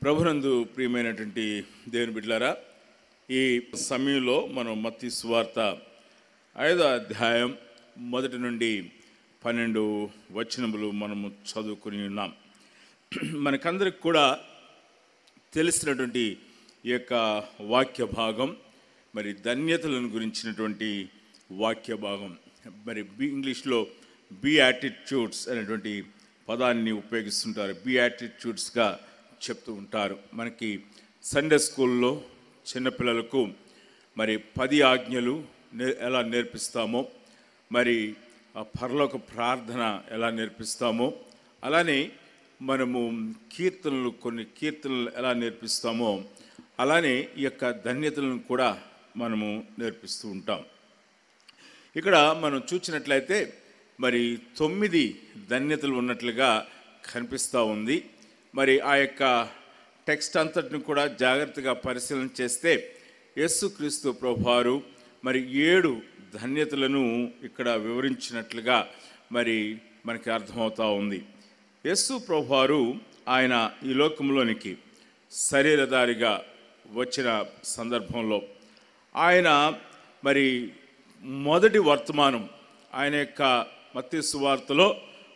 ప్రభునందు ప్రియమైనటువంటి దేవుని బిడ్డలారా, ఈ సమయంలో మనం మత్తయి సువార్త 5వ అధ్యాయం 1 నుండి 12 వచనములు మనము చదువుకుని ఉన్నాం. మనకందరికి కూడా తెలిసినటువంటి ఈ యొక్క వాక్య భాగం, మరి ధన్యతలను గురించినటువంటి వాక్య భాగం. మరి ఇంగ్లీష్లో బీయాటిట్యూడ్స్ అనేటువంటి పదాన్ని ఉపయోగిస్తుంటారు. బీయాటిట్యూడ్స్గా చెప్తూ ఉంటారు. మనకి సండే స్కూల్లో చిన్నపిల్లలకు మరి 10 ఆజ్ఞలు ఎలా నేర్పిస్తామో, మరి ఆ పరలోక ప్రార్థన ఎలా నేర్పిస్తామో, అలానే మనము కొన్ని కీర్తనలు ఎలా నేర్పిస్తామో, అలానే ఈ యొక్క ధన్యతలను కూడా మనము నేర్పిస్తూ ఉంటాం. ఇక్కడ మనం చూసినట్లయితే మరి 9 ధన్యతలు ఉన్నట్లుగా కనిపిస్తూ ఉంది. మరి ఆ యొక్క టెక్స్ట్ అంతటిని కూడా జాగ్రత్తగా పరిశీలన చేస్తే యేసుక్రీస్తు ప్రభువారు మరి 7 ధన్యతలను ఇక్కడ వివరించినట్లుగా మరి మనకి అర్థమవుతూ ఉంది. యేసు ప్రభువారు ఆయన ఈ లోకంలోనికి శరీరధారిగా వచ్చిన సందర్భంలో ఆయన మరి మొదటి వర్తమానం, ఆయన యొక్క మత్తయి సువార్తలో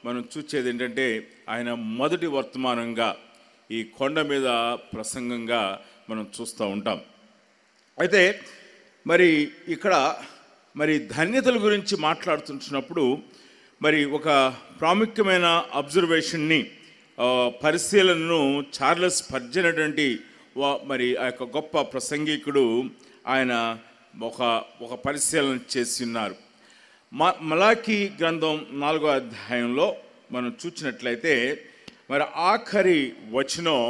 మనం చూసేది ఏంటంటే ఆయన మొదటి వర్తమానంగా ఈ కొండ మీద ప్రసంగంగా మనం చూస్తూ ఉంటాం. అయితే మరి ఇక్కడ మరి ధన్యతల గురించి మాట్లాడుతున్నప్పుడు మరి ఒక ప్రాముఖ్యమైన అబ్జర్వేషన్ని, పరిశీలనను చార్లెస్ స్పర్జన్ అనేటువంటి మరి ఆ యొక్క గొప్ప ప్రసంగికుడు ఆయన ఒక పరిశీలన చేసి ఉన్నారు. మలాకీ గ్రంథం 4వ అధ్యాయంలో మనం చూసినట్లయితే మరి ఆఖరి వచనం,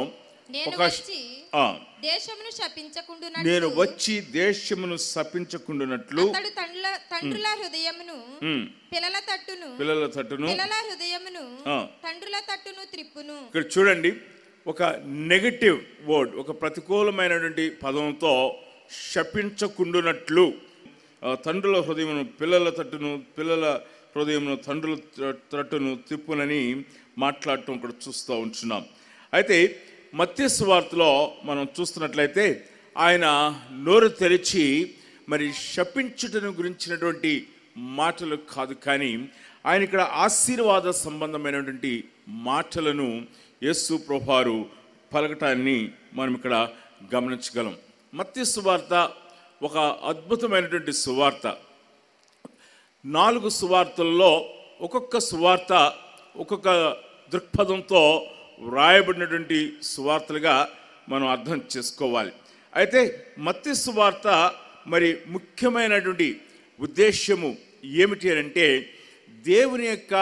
నేను వచ్చి దేశమును శపించకుండునట్లు తండ్రుల హృదయమును పిల్లల హృదయమును తండ్రుల తట్టును త్రిప్పును. ఇక్కడ చూడండి, ఒక నెగటివ్ వర్డ్, ఒక ప్రతికూలమైనటువంటి పదంతో శపించకుండునట్లు, తండ్రుల హృదయమును పిల్లల తట్టును, పిల్లల హృదయమును తండ్రుల తట్టును తిప్పునని మాట్లాడటం ఇక్కడ చూస్తూ ఉంటున్నాం. అయితే మత్తయి సువార్తలో మనం చూస్తున్నట్లయితే ఆయన నోరు తెరిచి మరి శపించుటను గురించినటువంటి మాటలు కాదు, కానీ ఆయన ఇక్కడ ఆశీర్వాద సంబంధమైనటువంటి మాటలను యేసు ప్రభువారు పలకటాన్ని మనం ఇక్కడ గమనించగలం. మత్తయి సువార్త ఒక అద్భుతమైనటువంటి సువార్త. 4 సువార్తల్లో ఒక్కొక్క సువార్త ఒక్కొక్క దృక్పథంతో వ్రాయబడినటువంటి సువార్తలుగా మనం అర్థం చేసుకోవాలి. అయితే మత్తయి సువార్త మరి ముఖ్యమైనటువంటి ఉద్దేశ్యము ఏమిటి అంటే, దేవుని యొక్క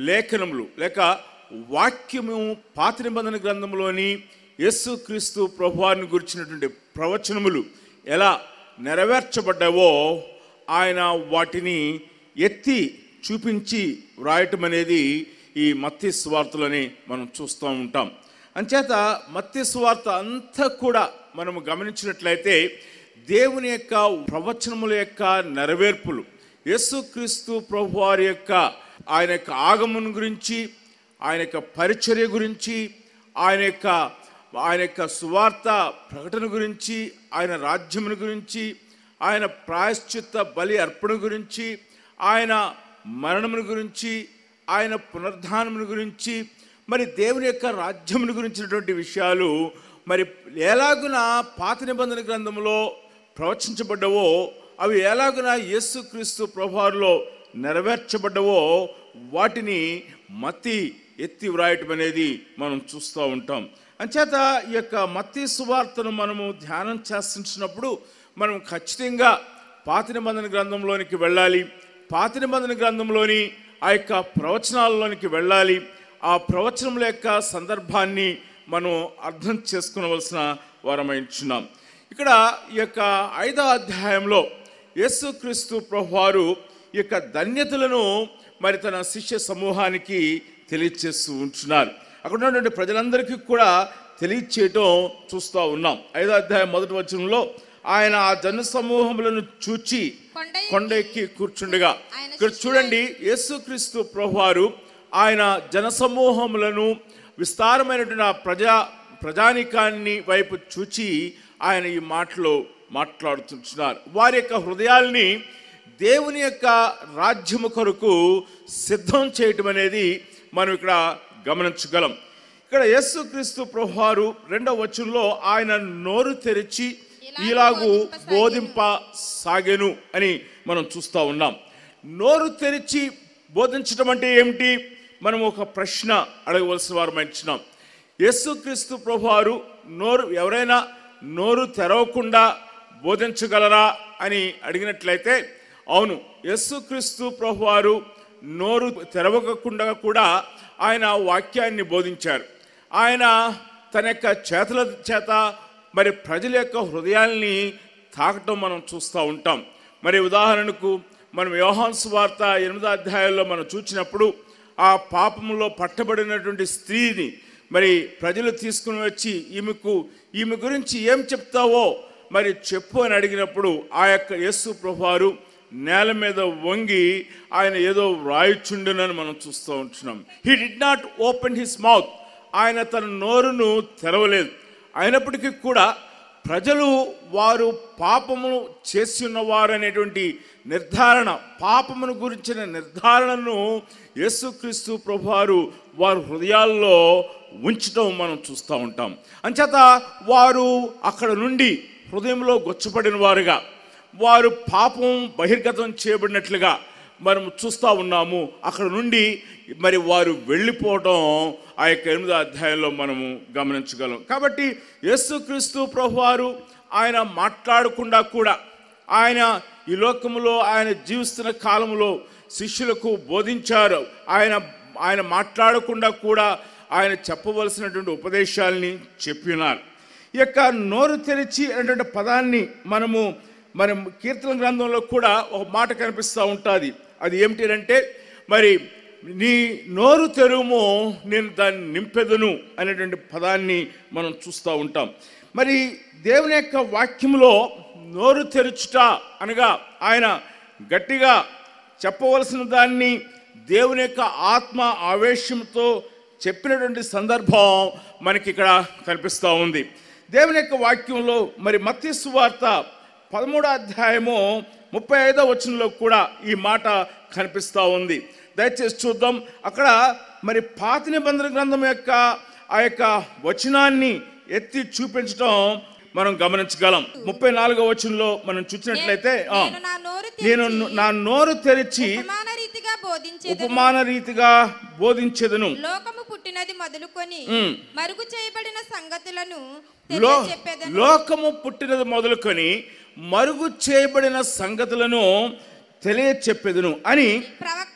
లేఖనములు లేక వాక్యము పాత నిబంధన గ్రంథంలోని యేసుక్రీస్తు ప్రభువారిని గురించినటువంటి ప్రవచనములు ఎలా నెరవేర్చబడ్డావో ఆయన వాటిని ఎత్తి చూపించి వ్రాయటం అనేది ఈ మత్తయి సువార్తలోనే మనం చూస్తూ ఉంటాం. అంచేత మత్తయి సువార్త అంతా కూడా మనము గమనించినట్లయితే దేవుని యొక్క ప్రవచనముల యొక్క నెరవేర్పులు, యేసుక్రీస్తు ప్రభువారి యొక్క ఆయన యొక్క ఆగమనం గురించి, ఆయన యొక్క పరిచర్య గురించి, ఆయన యొక్క సువార్త ప్రకటన గురించి, ఆయన రాజ్యమును గురించి, ఆయన ప్రాయశ్చిత్త బలి అర్పణ గురించి, ఆయన మరణమును గురించి, ఆయన పునరుద్ధానమును గురించి, మరి దేవుని యొక్క రాజ్యమును గురించినటువంటి విషయాలు మరి ఎలాగున పాత నిబంధన గ్రంథంలో ప్రవచించబడ్డవో, అవి ఎలాగున యేసుక్రీస్తు ప్రభువారిలో నెరవేర్చబడ్డవో వాటిని మత్తయి ఎత్తి వ్రాయటం అనేది మనం చూస్తూ ఉంటాం. అంచేత ఈ యొక్క మత్తయి సువార్తను మనము ధ్యానం చేస్తున్నప్పుడు మనం ఖచ్చితంగా పాత నిబంధన గ్రంథంలోనికి వెళ్ళాలి. పాత నిబంధన గ్రంథంలోని ఆ యొక్క ప్రవచనాలలోనికి వెళ్ళాలి. ఆ ప్రవచనముల యొక్క సందర్భాన్ని మనం అర్థం చేసుకునవలసిన వారమైంచున్నాం. ఇక్కడ ఈ యొక్క 5వ అధ్యాయంలో యేసుక్రీస్తు ప్రభువారు ఈ యొక్క ధన్యతలను మరి తన శిష్య సమూహానికి తెలియచేస్తూ ఉంటున్నారు. అక్కడ ఉన్నటువంటి ప్రజలందరికీ కూడా తెలియచేయటం చూస్తూ ఉన్నాం. 5వ అధ్యాయం 1వ వచనంలో ఆయన ఆ జన సమూహములను చూచి కొండ ఎక్కి కూర్చుండగా, ఇక్కడ చూడండి, యేసుక్రీస్తు ప్రభువారు ఆయన జనసమూహములను విస్తారమైనటువంటి ఆ ప్రజానికాన్ని వైపు చూచి ఆయన ఈ మాటలు మాట్లాడుతున్నారు. వారి యొక్క హృదయాల్ని దేవుని యొక్క రాజ్యము కొరకు సిద్ధం చేయటం అనేది మనం ఇక్కడ గమనించగలం. ఇక్కడ యేసుక్రీస్తు ప్రభువారు 2వ వచనంలో ఆయన నోరు తెరిచి ఇలాగూ బోధింపసాగెను అని మనం చూస్తూ ఉన్నాం. నోరు తెరిచి బోధించడం అంటే ఏమిటి? మనం ఒక ప్రశ్న అడగవలసిన వారమైనాం. యేసుక్రీస్తు ప్రభువారు ఎవరైనా నోరు తెరవకుండా బోధించగలరా అని అడిగినట్లయితే అవును, యేసుక్రీస్తు ప్రభువారు నోరు తెరవకుండా కూడా ఆయన వాక్యాన్ని బోధించారు. ఆయన తన యొక్క చేతుల చేత మరి ప్రజల యొక్క హృదయాల్ని తాకటం మనం చూస్తూ ఉంటాం. మరి ఉదాహరణకు మనం యోహాను సువార్త 8వ అధ్యాయంలో మనం చూసినప్పుడు ఆ పాపంలో పట్టబడినటువంటి స్త్రీని మరి ప్రజలు తీసుకుని వచ్చి ఈమె గురించి ఏం చెప్తావో మరి చెప్పు అని అడిగినప్పుడు ఆ యొక్క యేసు ప్రభువారు నేల మీద వంగి ఆయన ఏదో వ్రాయిచుండునని మనం చూస్తూ ఉంటున్నాం. He did not open his mouth. ఆయన తన నోరును తెరవలేదు. అయినప్పటికీ కూడా ప్రజలు వారు పాపమును చేసి ఉన్నవారు అనేటువంటి నిర్ధారణ, పాపమును గురించిన నిర్ధారణను యేసుక్రీస్తు ప్రభువారు వారి హృదయాల్లో ఉంచటం మనం చూస్తూ ఉంటాం. అంచేత వారు అక్కడ నుండి హృదయంలో గొచ్చపడిన వారుగా, వారు పాపం బహిర్గతం చేయబడినట్లుగా మనం చూస్తూ ఉన్నాము. అక్కడ నుండి మరి వారు వెళ్ళిపోవటం ఆ యొక్క 8వ అధ్యాయంలో మనము గమనించగలం. కాబట్టి యేసుక్రీస్తు ప్రభువారు ఆయన మాట్లాడకుండా కూడా ఆయన ఈ లోకములో ఆయన జీవిస్తున్న కాలంలో శిష్యులకు బోధించారు. ఆయన మాట్లాడకుండా కూడా ఆయన చెప్పవలసినటువంటి ఉపదేశాలని చెప్పినారు. ఈ యొక్క నోరు తెరిచి అనేటువంటి పదాన్ని మనం కీర్తన గ్రంథంలో కూడా ఒక మాట కనిపిస్తూ ఉంటుంది. అది ఏమిటి అంటే మరి నీ నోరు తెరువుము నేను దాన్ని నింపెదను అనేటువంటి పదాన్ని మనం చూస్తూ ఉంటాం. మరి దేవుని యొక్క వాక్యంలో నోరు తెరుచుట అనగా ఆయన గట్టిగా చెప్పవలసిన దాన్ని దేవుని యొక్క ఆత్మ ఆవేశంతో చెప్పినటువంటి సందర్భం మనకి ఇక్కడ కనిపిస్తూ ఉంది. దేవుని యొక్క వాక్యంలో మరి మత్తయి సువార్త 13వ అధ్యాయము 35వ వచనంలో కూడా ఈ మాట కనిపిస్తూ ఉంది. దయచేసి చూద్దాం. అక్కడ మరి పాత నిబంధన గ్రంథం యొక్క ఆ యొక్క వచనాన్ని ఎత్తి చూపించడం మనం గమనించగలం. 34వ వచనంలో మనం చూసినట్లయితే నేను నా నోరు తెరిచి ఉపమాన రీతిగా బోధించెదను. లోకము పుట్టినది మొదలుకొని మరుగు చేయబడిన సంగతులను లోకము పుట్టినది మొదలుకొని మరుగు చేయబడిన సంగతులను తెలియచెప్పెదను అని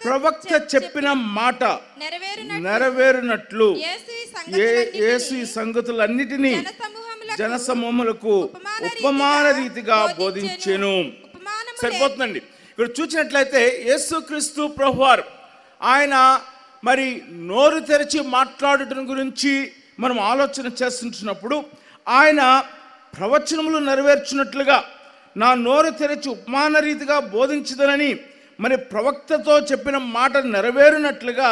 ప్రవక్త చెప్పిన మాట నెరవేరునట్లు యేసు ఈ సంగతులన్నిటినీ జనసమూహములకు ఉపమాన రీతిగా బోధించెను. సరిపోతుందండి. ఇక్కడ చూసినట్లయితే యేసుక్రీస్తు ప్రభువారు ఆయన మరి నోరు తెరిచి మాట్లాడటం గురించి మనం ఆలోచన చేస్తున్నప్పుడు ఆయన ప్రవచనములు నెరవేర్చినట్లుగా నా నోరు తెరిచి ఉపమాన రీతిగా బోధించదనని మరి ప్రవక్తతో చెప్పిన మాట నెరవేరినట్లుగా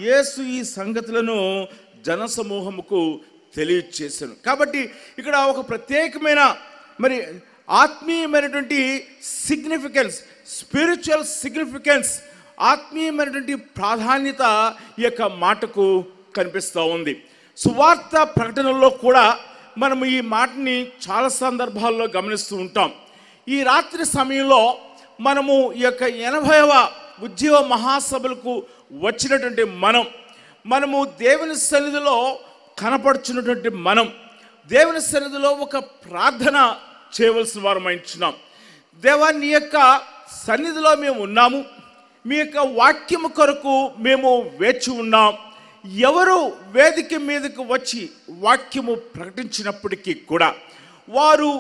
యేసు ఈ సంగతులను జనసమూహముకు తెలియచేశాను. కాబట్టి ఇక్కడ ఒక ప్రత్యేకమైన మరి ఆత్మీయమైనటువంటి సిగ్నిఫికెన్స్, స్పిరిచువల్ సిగ్నిఫికెన్స్, ఆత్మీయమైనటువంటి ప్రాధాన్యత ఈ యొక్క మాటకు కనిపిస్తూ ఉంది. సువార్త ప్రకటనలో కూడా మనము ఈ మాటని చాలా సందర్భాల్లో గమనిస్తూ ఉంటాం. ఈ రాత్రి సమయంలో మనము ఈ యొక్క 80వ ఉజ్జీవ మహాసభలకు వచ్చినటువంటి మనము దేవుని సన్నిధిలో కనపడుచున్నటువంటి దేవుని సన్నిధిలో ఒక ప్రార్థన చేయవలసిన వారమైంచున్నాం. దేవా, నీ యొక్క సన్నిధిలో మేము ఉన్నాము, మీ యొక్క వాక్యము కొరకు మేము వేచి ఉన్నాం. ఎవరు వేదిక మీదకు వచ్చి వాక్యము ప్రకటించినప్పటికీ కూడా వారు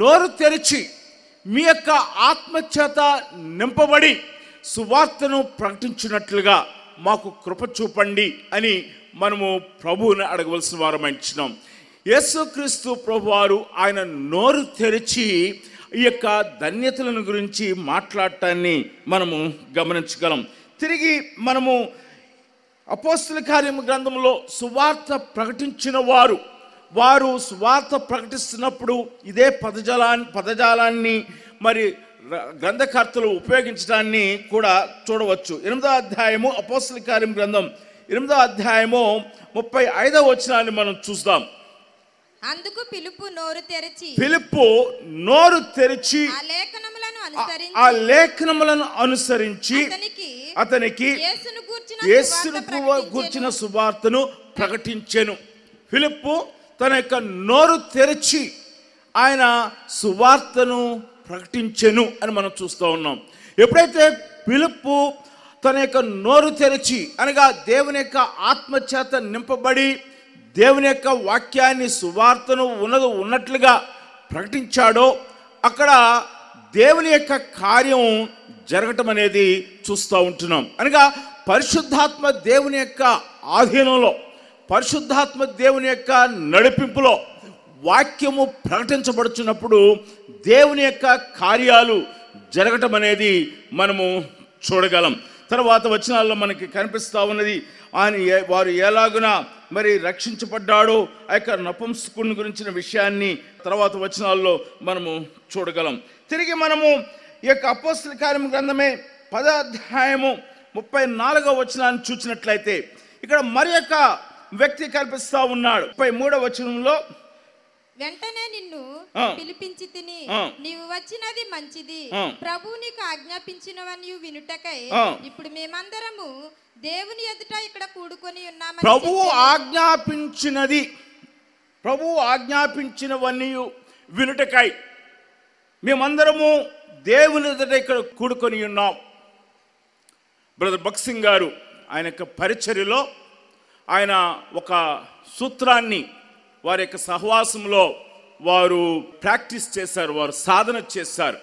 నోరు తెరిచి మీ యొక్క ఆత్మచేత నింపబడి సువార్తను ప్రకటించినట్లుగా మాకు కృప చూపండి అని మనము ప్రభువుని అడగవలసిన వారమైంచున్నాం. యేసుక్రీస్తు ప్రభువారు ఆయన నోరు తెరిచి ఈ యొక్క ధన్యతలను గురించి మాట్లాడటాన్ని మనము గమనించగలం. తిరిగి మనము అపోస్తల కార్యము గ్రంథంలో సువార్త ప్రకటించిన వారు సువార్త ప్రకటిస్తున్నప్పుడు ఇదే పదజాలాన్ని మరి గ్రంథకర్తలు ఉపయోగించడాన్ని కూడా చూడవచ్చు. 8వ అధ్యాయము అపోస్తల కార్యం గ్రంథం 8వ అధ్యాయము 35వ వచనాన్ని మనం చూద్దాం. అందుకు ఫిలిప్పు నోరు తెరిచి ఆ లేఖనములను అనుసరించి అతనికి యేసును గూర్చిన సువార్తను ప్రకటించెను. ఫిలిప్పు తన యొక్క నోరు తెరిచి ఆయన సువార్తను ప్రకటించెను అని మనం చూస్తూ ఉన్నాం. ఎప్పుడైతే ఫిలిప్పు తన యొక్క నోరు తెరిచి అనగా దేవుని యొక్క ఆత్మచేత నింపబడి దేవుని యొక్క వాక్యాన్ని సువార్తను ఉన్నట్లుగా ప్రకటించాడో అక్కడ దేవుని యొక్క కార్యం జరగటం అనేది చూస్తూ ఉంటున్నాం. అనగా పరిశుద్ధాత్మ దేవుని యొక్క ఆధీనంలో, పరిశుద్ధాత్మ దేవుని యొక్క నడిపింపులో వాక్యము ప్రకటించబడుతున్నప్పుడు దేవుని యొక్క కార్యాలు జరగటం అనేది మనము చూడగలం. తర్వాత వచనాల్లో మనకి కనిపిస్తూ ఉన్నది వారు ఎలాగున మరి రక్షించబడ్డాడో ఆ యొక్క నపుంసకుని గురించిన విషయాన్ని తర్వాత వచనాల్లో మనము చూడగలం. తిరిగి మనము ఈ యొక్క అపోస్తల కార్యం గ్రంథమే 10వ అధ్యాయము 34వ వచనాన్ని చూసినట్లయితే ఇక్కడ మరి యొక్క వ్యక్తి కనిపిస్తూ ఉన్నాడు. 33వ వచనంలో వెంటనే నిన్ను పిలిపించి తిని నీవు వచ్చినది మంచిది, ప్రభువు నీకు ఆజ్ఞాపించినవని వినుటకై ఇప్పుడు మేమందరము దేవుని ఎదుట ఇక్కడ కూడుకొని ఉన్నామని. ప్రభువు ఆజ్ఞాపించినవన్నీ వినుటకై మేమందరము దేవుని ఎదుట ఇక్కడ కూడుకొని ఉన్నాం. బ్రదర్ భక్సింగ్ గారు ఆయన యొక్క పరిచర్యలో ఆయన ఒక సూత్రాన్ని వారి యొక్క సహవాసంలో వారు ప్రాక్టీస్ చేశారు, వారు సాధన చేశారు.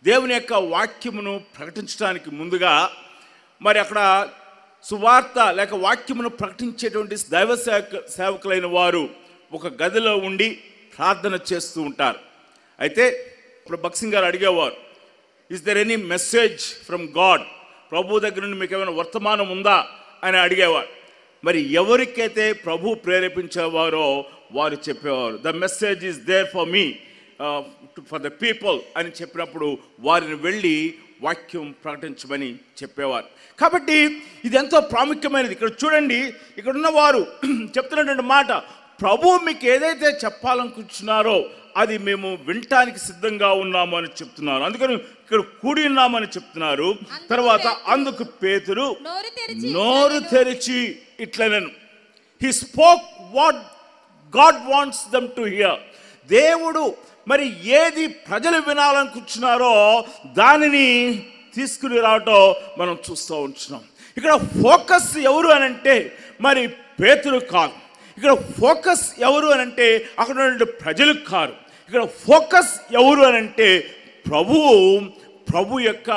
దేవుని యొక్క వాక్యమును ప్రకటించడానికి ముందుగా మరి అక్కడ సువార్త లేక వాక్యమును ప్రకటించేటువంటి దైవ సేవకులైన వారు ఒక గదిలో ఉండి ప్రార్థన చేస్తూ ఉంటారు. అయితే ఇప్పుడు భక్సింగ్ గారు అడిగేవారు, is there any message from God, ప్రభు దగ్గర నుండి మీకు ఏమైనా వర్తమానం ఉందా అని అడిగేవారు. మరి ఎవరికైతే ప్రభు ప్రేరేపించేవారో వారు చెప్పేవారు, the message is there for me for the people అని చెప్పినప్పుడు వారిని వెళ్ళి వాక్యం ప్రకటించమని చెప్పేవారు. కాబట్టి ఇది ఎంతో ప్రాముఖ్యమైనది. ఇక్కడ చూడండి, ఇక్కడ ఉన్నవారు చెప్తున్నటువంటి మాట, ప్రభు మీకు ఏదైతే చెప్పాలనుకుంటున్నారో అది మేము వినటానికి సిద్ధంగా ఉన్నాము అని చెప్తున్నారు. అందుకని ఇక్కడ కూడి ఉన్నామని చెప్తున్నారు. తర్వాత అందుకు పేతురు నోరు తెరిచి ఇట్లనను, he spoke what God wants them to hear. దేవుడు మరి ఏది ప్రజలు వినాలనుకుంటున్నారో దానిని తీసుకుని రావటం మనం చూస్తూ ఉంటున్నాం. ఇక్కడ ఫోకస్ ఎవరు అని అంటే మరి పేతురు కాదు, ఇక్కడ ఫోకస్ ఎవరు అని అంటే అక్కడ ఉన్న ప్రజలు కాదు, ఇక్కడ ఫోకస్ ఎవరు అని అంటే ప్రభు యొక్క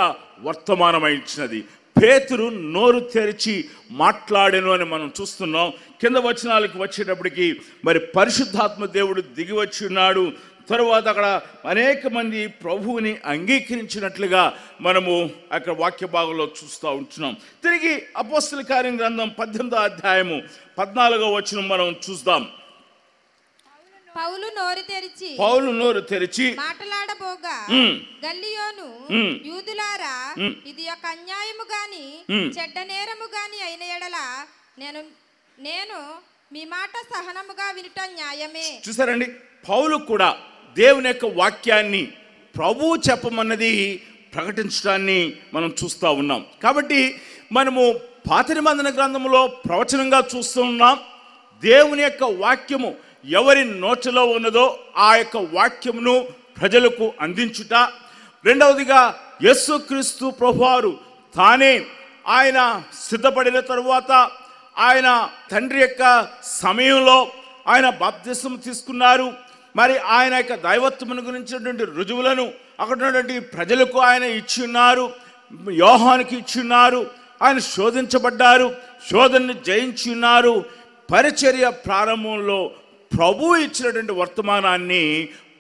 వర్తమానమై ఇచ్చినది. పేతురు నోరు తెరిచి మాట్లాడెను అని మనం చూస్తున్నాం. కింద వచనాలకు వచ్చేటప్పటికి మరి పరిశుద్ధాత్మ దేవుడు దిగి వచ్చి ఉన్నాడు. తరువాత అక్కడ అనేక మంది ప్రభువుని అంగీకరించినట్లుగా మనము అక్కడ వాక్య భాగంలో చూస్తూ ఉంటున్నాం. తిరిగి అపోస్తల కార్యం గ్రంథం 18వ అధ్యాయము 14వ వచనం మనం చూద్దాం. పౌలు నోరు తెరిచి మాట్లాడబోగా గల్లియోను, యూదులారా, ఇది ఒక అన్యాయము గాని చెడ్డ నేరము గాని అయిన ఎడల నేను మీ మాట సహనముగా వినుట న్యాయమే. చూసారండి, పౌలు కూడా దేవుని యొక్క వాక్యాన్ని ప్రభువు చెప్పమన్నది ప్రకటించడాన్ని మనం చూస్తూ ఉన్నాం. కాబట్టి మనము పాత నిబంధన గ్రంథంలో ప్రవచనంగా చూస్తూ ఉన్నాం. దేవుని యొక్క వాక్యము ఎవరి నోటిలో ఉన్నదో ఆ యొక్క వాక్యమును ప్రజలకు అందించుట. రెండవదిగా యేసుక్రీస్తు ప్రభువారు తానే ఆయన సిద్ధపడిన తరువాత ఆయన తండ్రి యొక్క సమయంలో ఆయన బాప్తిసం తీసుకున్నారు. మరి ఆయన యొక్క దైవత్వమును గురించినటువంటి రుజువులను అక్కడ ఉన్నటువంటి ప్రజలకు ఆయన ఇచ్చి ఉన్నారు, యోహానికి ఇచ్చి ఉన్నారు. ఆయన శోధించబడ్డారు, శోధనను జయించి ఉన్నారు. పరిచర్య ప్రారంభంలో ప్రభువు ఇచ్చినటువంటి వర్తమానాన్ని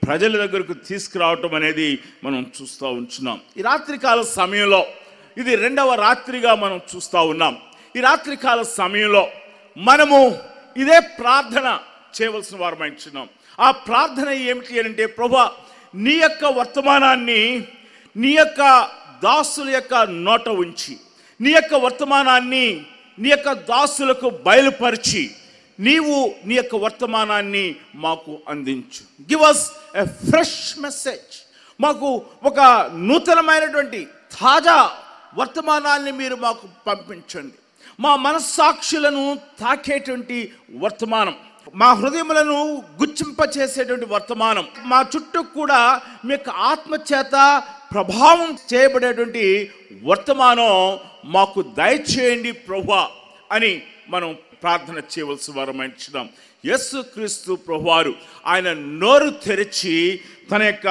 ప్రజల దగ్గరకు తీసుకురావటం అనేది మనం చూస్తూ ఉంటున్నాం. ఈ రాత్రికాల సమయంలో ఇది 2వ రాత్రిగా మనం చూస్తూ ఉన్నాం. ఈ రాత్రికాల సమయంలో మనము ఇదే ప్రార్థన చేయవలసిన వారమై ఉంటున్నాం. ఆ ప్రార్థన ఏమిటి అంటే, ప్రభువా నీ యొక్క వర్తమానాన్ని నీ యొక్క దాసుల యొక్క నోట ఉంచి, నీ యొక్క వర్తమానాన్ని నీ యొక్క దాసులకు బయలుపరిచి, నీవు నీ యొక్క వర్తమానాన్ని మాకు అందించు. Give us a fresh message. మాకు ఒక నూతనమైనటువంటి తాజా వర్తమానాన్ని మీరు మాకు పంపించండి. మా మనస్సాక్షులను తాకేటువంటి వర్తమానం, మా హృదయములను గుచ్చింపచేసేటువంటి వర్తమానం, మా చుట్టూ కూడా మీ యొక్క ఆత్మచేత ప్రభావం చేయబడేటువంటి వర్తమానం మాకు దయచేయండి ప్రభువా అని మనం ప్రార్థన చేయవలసిన వారమైంచున్నాం. యేసుక్రీస్తు ప్రభువారు ఆయన నోరు తెరిచి తన యొక్క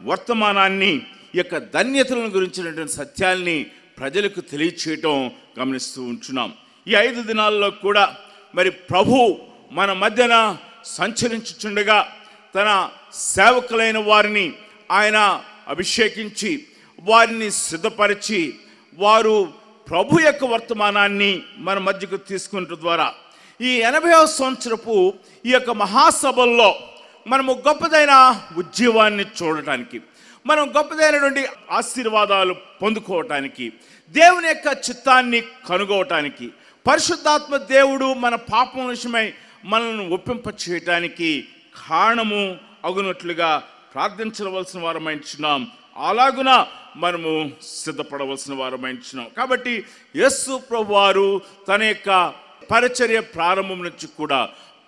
వర్తమానాన్ని, ఈ యొక్క ధన్యతలను గురించినటువంటి సత్యాల్ని ప్రజలకు తెలియచేయటం గమనిస్తూ ఉంటున్నాం. ఈ 5 దినాల్లో కూడా మరి ప్రభు మన మధ్యన సంచరించుచుండగా తన సేవకులైన వారిని ఆయన అభిషేకించి వారిని సిద్ధపరిచి, వారు ప్రభు యొక్క వర్తమానాన్ని మన మధ్యకు తీసుకున్న ద్వారా ఈ 80వ సంవత్సరపు ఈ యొక్క మహాసభల్లో మనము గొప్పదైన ఉద్యమాన్ని చూడటానికి, మనం గొప్పదైనటువంటి ఆశీర్వాదాలు పొందుకోవటానికి, దేవుని యొక్క చిత్తాన్ని కనుగోవటానికి, పరిశుద్ధాత్మ దేవుడు మన పాపం విషయమై మనల్ని ఒప్పింప చేయటానికి కారణము అగునట్లుగా ప్రార్థించవలసిన వారమైంచున్నాం. అలాగున మనము సిద్ధపడవలసిన వారమైంచున్నాం. కాబట్టి యేసు ప్రభువారు తన యొక్క పరిచర్య ప్రారంభం నుంచి కూడా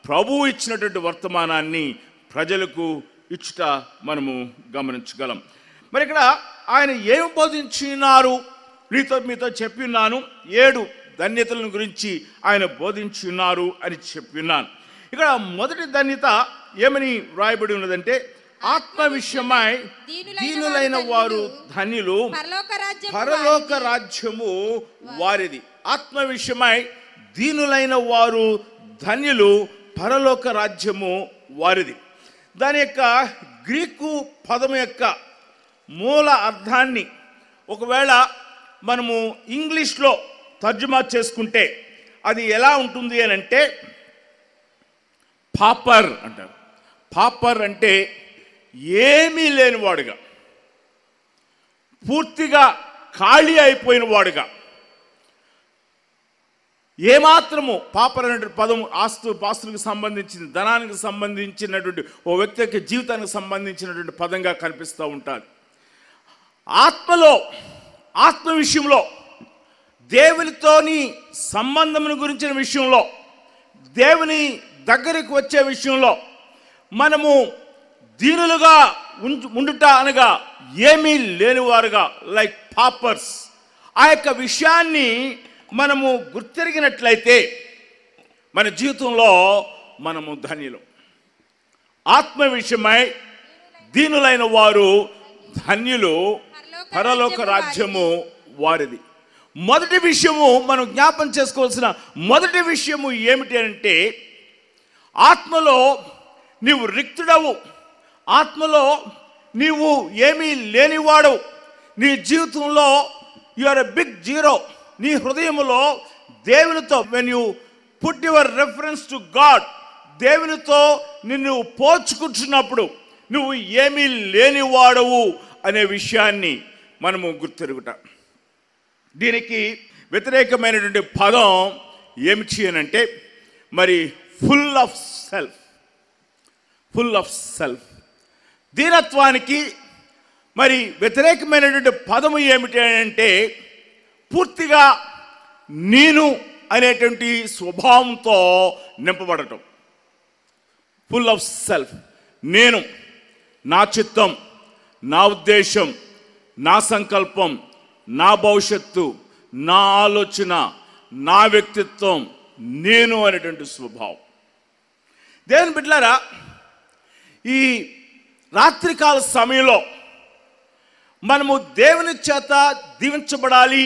ప్రభువు ఇచ్చినటువంటి వర్తమానాన్ని ప్రజలకు ఇచ్చుట మనము గమనించగలం. మరి ఇక్కడ ఆయన ఏమి బోధించినారు మీతో చెప్పిన్నాను. 7 ధన్యతలను గురించి ఆయన బోధించున్నారు అని చెప్పిన్నాను. ఇక్కడ మొదటి ధన్యత ఏమని వ్రాయబడి ఉన్నదంటే, ఆత్మ విషయమై దీనులైన వారు ధన్యులు, పరలోక రాజ్యము వారిది. ఆత్మ విషయమై దీనులైన వారు ధన్యులు, పరలోక రాజ్యము వారిది. దాని యొక్క గ్రీకు పదం యొక్క మూల అర్థాన్ని ఒకవేళ మనము ఇంగ్లీష్లో తర్జుమా చేసుకుంటే అది ఎలా ఉంటుంది అని అంటే, పాపర్ అంటారు. పాపర్ అంటే ఏమీ లేనివాడుగా, పూర్తిగా ఖాళీ అయిపోయిన వాడుగా, ఏమాత్రము పాపర్ అనే పదం పాస్తులకు సంబంధించిన, ధనానికి సంబంధించినటువంటి ఓ వ్యక్తి యొక్క జీవితానికి సంబంధించినటువంటి పదంగా కనిపిస్తూ ఉంటుంది. ఆత్మ విషయంలో, దేవునితోని సంబంధమును గురించిన విషయంలో, దేవుని దగ్గరికి వచ్చే విషయంలో మనము దీనులుగా ఉండుట అనగా ఏమీ లేనివారుగా, లైక్ పాపర్స్, ఆ యొక్క విషయాన్ని మనము గుర్తెరిగినట్లయితే మన జీవితంలో మనము ధన్యులు. ఆత్మ విషయమై దీనులైన వారు ధన్యులు, పరలోక రాజ్యము వారిది. మొదటి విషయము మనం జ్ఞాపం చేసుకోవాల్సిన మొదటి విషయము ఏమిటి అంటే, ఆత్మలో నీవు రిక్తుడవు, ఆత్మలో నీవు ఏమీ లేనివాడు, నీ జీవితంలో you are a big zero. నీ హృదయములో దేవునితో, when you put your reference to God, దేవునితో నిన్ను పోల్చుకుంటున్నప్పుడు నువ్వు ఏమీ లేనివాడవు అనే విషయాన్ని మనము గుర్తెరుగుట. దీనికి వ్యతిరేకమైనటువంటి పదం ఏమిటి అని అంటే, మరి ఫుల్ ఆఫ్ సెల్ఫ్. దీనత్వానికి మరి వ్యతిరేకమైనటువంటి పదము ఏమిటి అంటే, పూర్తిగా నేను అనేటువంటి స్వభావంతో నింపబడటం. Full of self. నేను, నా చిత్తం, నా ఉద్దేశం, నా సంకల్పం, నా భవిష్యత్తు, నా ఆలోచన, నా వ్యక్తిత్వం, నేను అనేటువంటి స్వభావం. దేవుని బిడ్డలారా, ఈ రాత్రికాల సమయంలో మనము దేవుని చేత దీవించబడాలి,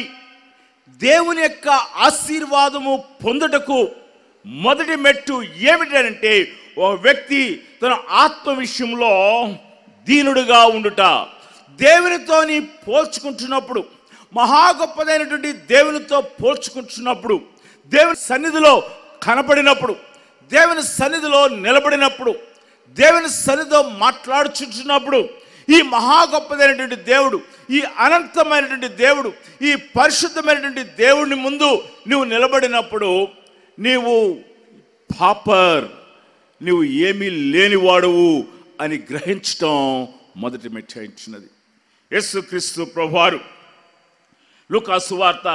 దేవుని యొక్క ఆశీర్వాదము పొందుటకు మొదటి మెట్టు ఏమిటంటే, ఓ వ్యక్తి తన ఆత్మ విషయంలో దీనుడుగా ఉండుట. దేవునితోని పోల్చుకుంటున్నప్పుడు, మహా గొప్పదైనటువంటి దేవునితో పోల్చుకుంటున్నప్పుడు, దేవుని సన్నిధిలో కనపడినప్పుడు, దేవుని సన్నిధిలో నిలబడినప్పుడు, దేవుని సన్నిధిలో మాట్లాడుచుంటున్నప్పుడు, ఈ మహా గొప్పదైనటువంటి దేవుడు, ఈ అనంతమైనటువంటి దేవుడు, ఈ పరిశుద్ధమైనటువంటి దేవుని ముందు నువ్వు నిలబడినప్పుడు నీవు పాపర్, నువ్వు ఏమీ లేనివాడువు అని గ్రహించటం మొదటి మెచ్చాయించినది. యేసుక్రీస్తు ప్రభువారు లూకాసు వార్త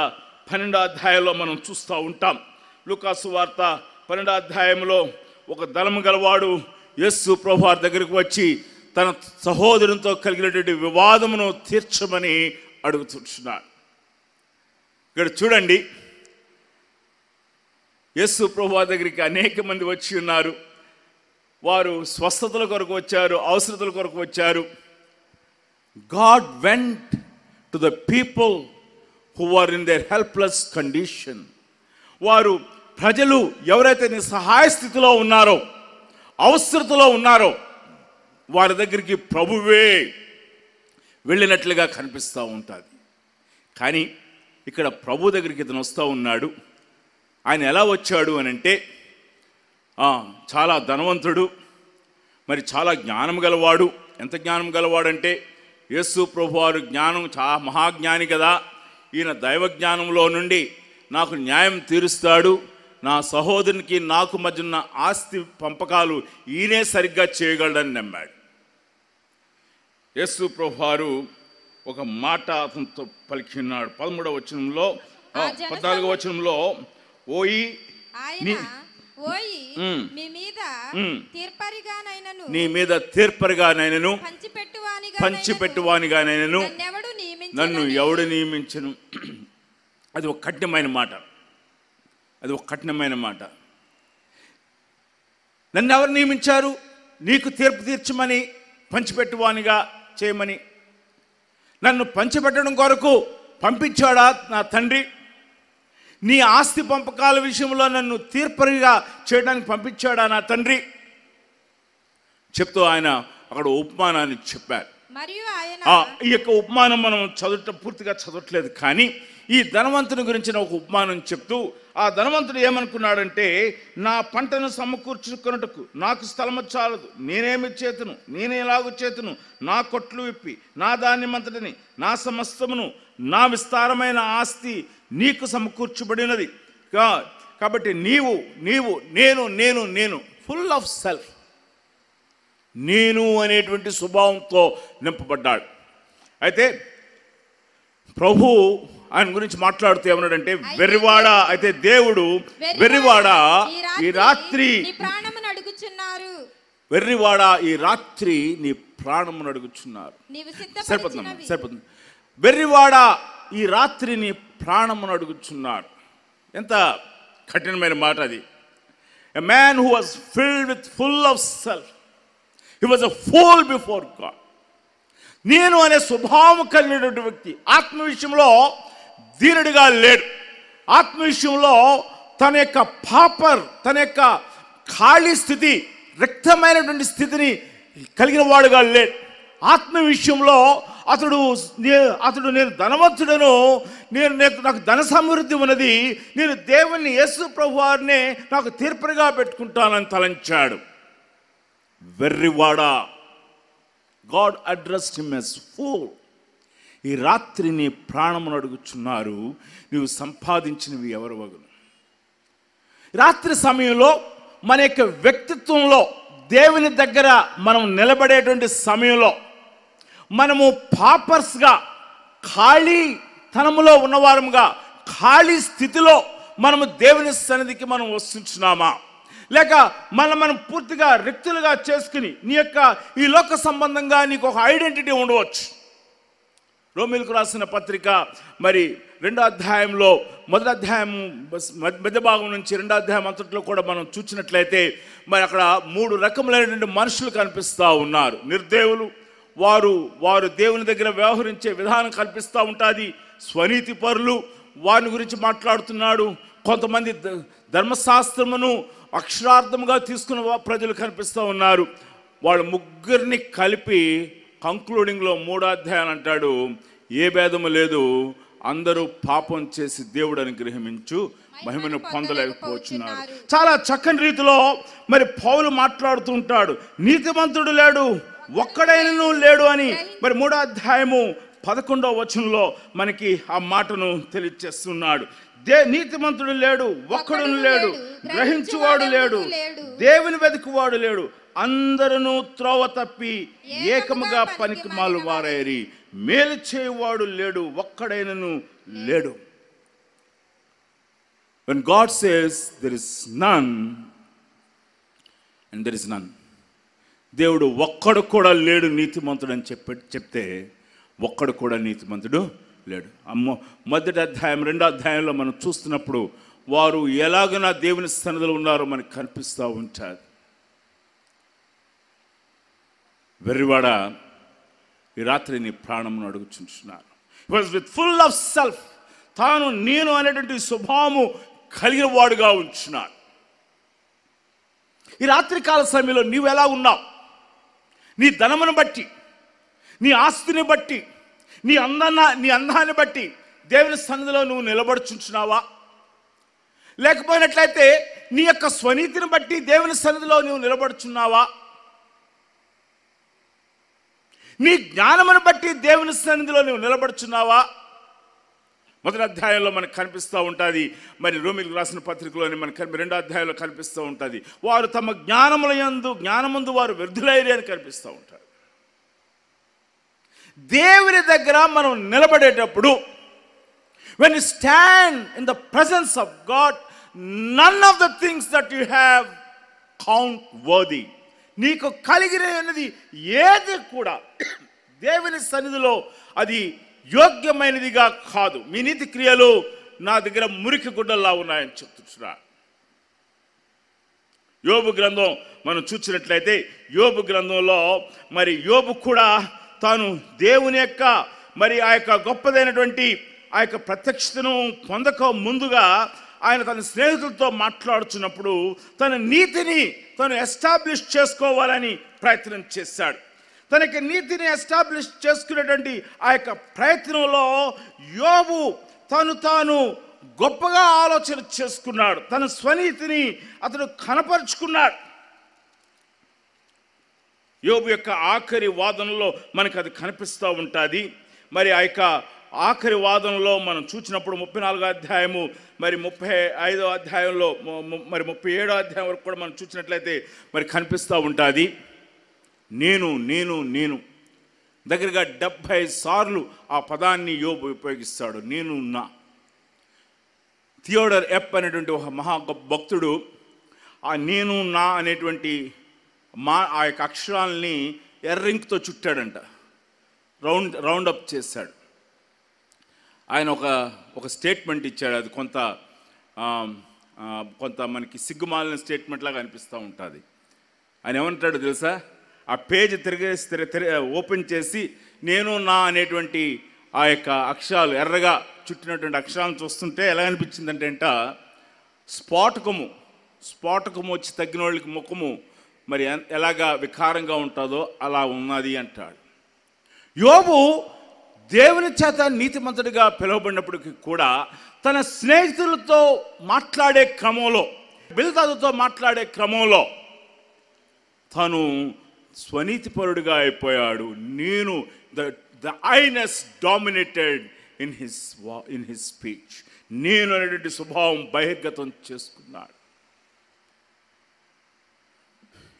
12వ అధ్యాయంలో మనం చూస్తూ ఉంటాం. లూకాసు వార్త 12వ అధ్యాయంలో ఒక ధనము గలవాడు యేసు ప్రభువారి దగ్గరికి వచ్చి తన సహోదరునితో కలిగినటువంటి వివాదమును తీర్చమని అడుగుతున్నాడు. ఇక్కడ చూడండి, యేసు ప్రభువారి దగ్గరికి అనేక మంది వచ్చి ఉన్నారు. వారు స్వస్థతల కొరకు వచ్చారు, అవసరతల కొరకు వచ్చారు. God went to the people who were in their helpless condition. వారు ప్రజలు ఎవరైతే నిస్సహాయ స్థితిలో ఉన్నారో, అవసరతలో ఉన్నారో, వారి దగ్గరికి ప్రభువే వెళ్ళినట్లుగా కనిపిస్తూ ఉంటుంది. కానీ ఇక్కడ ప్రభు దగ్గరికి ఇతను వస్తూ ఉన్నాడు. ఆయన ఎలా వచ్చాడు అని అంటే, చాలా ధనవంతుడు, మరి చాలా జ్ఞానం గలవాడు. ఎంత జ్ఞానం గలవాడంటే, యేసు ప్రభువారు జ్ఞానం చాలా మహాజ్ఞాని కదా, ఈయన దైవ జ్ఞానంలో నుండి నాకు న్యాయం తీరుస్తాడు, నా సహోదరునికి నాకు మధ్య ఉన్న ఆస్తి పంపకాలు ఈయనే సరిగ్గా చేయగలడని నమ్మాడు. యేసు ప్రభువారు ఒక మాట అతనితో పలికినాడు. 13వ వచనంలో 14వ వచనంలో, ఓయి నీ మీద తీర్పరిగానైనను పంచిపెట్టువానిగానైనను నన్ను ఎవడు నియమించను. అది ఒక కఠినమైన మాట. అది ఒక కఠినమైన మాట. నన్ను ఎవరు నియమించారు? నీకు తీర్పు తీర్చమని, పంచిపెట్టువానిగా చేయమని. నన్ను పంచిపెట్టడం కొరకు పంపించాడా నా తండ్రి? నీ ఆస్తి పంపకాల విషయంలో నన్ను తీర్పరిగా చేయడానికి పంపించాడా నా తండ్రి? చెప్తూ ఆయన అక్కడ ఉపమానాన్ని చెప్పారు. ఈ యొక్క ఉపమానం మనం పూర్తిగా చదవట్లేదు, కానీ ఈ ధనవంతుని గురించిన ఒక ఉపమానం చెప్తూ, ఆ ధనవంతుడు ఏమనుకున్నాడంటే, నా పంటను సమకూర్చుకున్నట్టుకు నాకు స్థలము చాలదు, నేనేమి చేతును, నేనేలాగు చేతును, నా కొట్లు విప్పి నా ధాన్యమంతటిని, నా సమస్తమును, నా విస్తారమైన ఆస్తి నీకు సమకూర్చబడినది. కాబట్టి నీవు నీవు నేను నేను నేను ఫుల్ ఆఫ్ సెల్ఫ్, నేను అనేటువంటి స్వభావంతో నింపబడ్డాడు. అయితే ప్రభు ఆయన గురించి మాట్లాడుతూ ఏమన్నాడంటే, వెర్రివాడా, అయితే దేవుడు వెర్రివాడా ఈ రాత్రి వెర్రివాడా ఈ రాత్రి నీ ప్రాణమును అడుగుచున్నారు. సరిపోతుంది. వెర్రివాడా ఈ రాత్రి నీ ప్రాణమును అడుగుచున్నాడు. ఎంత కఠినమైన మాట అది. A man who was filled with full of self, he was a fool before God. నేను అనే స్వభావం కలిగినటువంటి వ్యక్తి ఆత్మ విషయంలో దీనుడిగా లేడు. ఆత్మ విషయంలో తన యొక్క తన యొక్క ఖాళీ స్థితి, రిక్తమైనటువంటి స్థితిని కలిగిన వాడుగా లేడు. ఆత్మ విషయంలో అతడు నేను ధనవంతుడను, నాకు ధన సమృద్ధి ఉన్నది, నేను దేవుణ్ణి యేసు ప్రభువారినే నాకు తీర్పుగా పెట్టుకుంటానని తలంచాడు. వెర్రివాడా, God addressed him as fool. ఈ రాత్రి నీ ప్రాణమును అడుగుచున్నారు, నీవు సంపాదించినవి ఎవరు వగును. రాత్రి సమయంలో మన యొక్క వ్యక్తిత్వంలో దేవుని దగ్గర మనం నిలబడేటువంటి సమయంలో మనము పాపర్స్గా, ఖాళీ తనములో ఉన్నవారముగా, ఖాళీ స్థితిలో మనము దేవుని సన్నిధికి మనం వస్తున్నామా, లేక మనం పూర్తిగా రిక్తులుగా చేసుకుని నీ యొక్క ఈ లోక సంబంధంగా నీకు ఒక ఐడెంటిటీ ఉండవచ్చు. రోమీలకు రాసిన పత్రిక మరి 2వ అధ్యాయంలో 1వ అధ్యాయం మధ్య భాగం నుంచి 2వ అధ్యాయం అంతట్లో కూడా మనం చూసినట్లయితే మరి అక్కడ 3 రకములైనటువంటి మనుషులు కనిపిస్తూ ఉన్నారు. నిర్దేవులు, వారు దేవుని దగ్గర వ్యవహరించే విధానం కనిపిస్తూ ఉంటుంది. స్వనీతి పరులు, వారిని గురించి మాట్లాడుతున్నాడు. కొంతమంది ధర్మశాస్త్రమును అక్షరార్థముగా తీసుకున్న ప్రజలు కనిపిస్తూ ఉన్నారు. వాళ్ళు ముగ్గురిని కలిపి కంక్లూడింగ్లో 3వ అధ్యాయం అంటాడు, ఏ భేదము లేదు, అందరూ పాపం చేసి దేవుడు అనుగ్రహించు మహిమను పొందలేకపోతున్నారు. చాలా చక్కని రీతిలో మరి పౌలు మాట్లాడుతూ ఉంటాడు, నీతిమంతుడు లేడు, ఒక్కడైనను లేడు అని. మరి 3వ అధ్యాయము 11వ వచనంలో మనకి ఆ మాటను తెలియజేస్తున్నాడు. నీతిమంతుడు లేడు, ఒక్కడును లేడు, గ్రహించువాడు లేడు, దేవుని వెతుకువాడు లేడు, అందరూ త్రోవ తప్పి ఏకముగా పనికిమాలు వారైరి, మేలు చేయువాడు లేడు, ఒక్కడైనను లేడు. When God says there is none and there is none, దేవుడు ఒక్కడు కూడా లేడు నీతిమంతుడు అని చెప్తే ఒక్కడు కూడా నీతిమంతుడు లేడు. మొదటి అధ్యాయం 2వ అధ్యాయంలో మనం చూస్తున్నప్పుడు వారు ఎలాగైనా దేవుని సన్నిధిలో ఉన్నారో మనకు కనిపిస్తూ ఉంటారు. వెర్రివాడ, ఈ రాత్రి నీ ప్రాణమును అడుగుచుంటున్నారు. He was with full of self, తాను నేను అనేటువంటి స్వభావము కలిగిన వాడుగా ఉంచున్నాడు. ఈ రాత్రికాల సమయంలో నీవు ఎలా ఉన్నావు? నీ ధనమును బట్టి, నీ ఆస్తిని బట్టి, నీ అందాన్ని బట్టి దేవుని సన్నిధిలో నువ్వు నిలబడుచుంటున్నావా? లేకపోయినట్లయితే నీ యొక్క స్వనీతిని బట్టి దేవుని సన్నిధిలో నువ్వు నిలబడుచున్నావా? నీ జ్ఞానమును బట్టి దేవుని సన్నిధిలో నువ్వు నిలబడుచున్నావా? మొదటి అధ్యాయంలో మనకు కనిపిస్తూ ఉంటుంది, మరి రోమీయులకు రాసిన పత్రికలోని మనకు 2వ అధ్యాయంలో కనిపిస్తూ ఉంటుంది, వారు తమ జ్ఞానమందు వారు వ్యర్థులైరి అని కనిపిస్తూ ఉంటారు. దేవుని దగ్గర మనం నిలబడేటప్పుడు, when you stand in the presence of God, none of the things that you have count worthy. నీకు కలిగినది ఏది కూడా దేవుని సన్నిధిలో అది యోగ్యమైనదిగా కాదు. మీ నీతి క్రియలు నా దగ్గర మురికి గుడ్డల్లా ఉన్నాయని చెప్తున్నా. యోబు గ్రంథం మనం చూసినట్లయితే, యోబు గ్రంథంలో మరి యోబు కూడా తాను దేవుని యొక్క మరి ఆ యొక్క గొప్పదైనటువంటి ఆ యొక్క ప్రత్యక్షతను పొందక ముందుగా ఆయన తన స్నేహితులతో మాట్లాడుతున్నప్పుడు తన నీతిని తను ఎస్టాబ్లిష్ చేసుకోవాలని ప్రయత్నం చేశాడు. తనకి నీతిని ఎస్టాబ్లిష్ చేసుకునేటువంటి ఆ యొక్క ప్రయత్నంలో యోబు తాను గొప్పగా ఆలోచన చేసుకున్నాడు. తన స్వనీతిని అతను కనపరుచుకున్నాడు. యోబు యొక్క ఆఖరి వాదనలో మనకు అది కనిపిస్తూ ఉంటుంది. మరి ఆ యొక్క ఆఖరి వాదనలో మనం చూసినప్పుడు 34వ అధ్యాయము, మరి 35వ అధ్యాయంలో, మరి 37వ అధ్యాయం వరకు కూడా మనం చూసినట్లయితే మరి కనిపిస్తూ ఉంటుంది. నేను దగ్గరగా 70 సార్లు ఆ పదాన్ని యోబు ఉపయోగిస్తాడు. నేను నా. థియోడర్ ఎప్ అనేటువంటి ఒక మహా భక్తుడు ఆ నేను నా అనేటువంటి ఆ యొక్క అక్షరాలని ఎర్రింక్తో చుట్టాడంట, రౌండ్ అప్ చేశాడు. ఆయన ఒక స్టేట్మెంట్ ఇచ్చాడు. అది కొంత మనకి సిగ్గుమాలిన స్టేట్మెంట్ లాగా అనిపిస్తూ ఉంటుంది. ఆయన ఏమంటాడు తెలుసా? ఆ పేజ్ ఓపెన్ చేసి నేను నా అనేటువంటి ఆ యొక్క అక్షరాలు ఎర్రగా చుట్టినటువంటి అక్షరాలను చూస్తుంటే ఎలా అనిపించిందంటే స్ఫోటకము వచ్చి తగ్గిన వాళ్ళకి ముఖము మరి ఎలాగా వికారంగా ఉంటుందో అలా ఉన్నది అంటాడు. యోబు దేవుని చేత నీతిమంతుడిగా పిలువబడినప్పటికీ కూడా తన స్నేహితులతో మాట్లాడే క్రమంలో, బిల్దాదుతో మాట్లాడే క్రమంలో తను స్వనీతిపరుడుగా అయిపోయాడు. నేను the I-ness dominated in his speech. నేను అనేటువంటి స్వభావం బహిర్గతం చేసుకున్నాడు.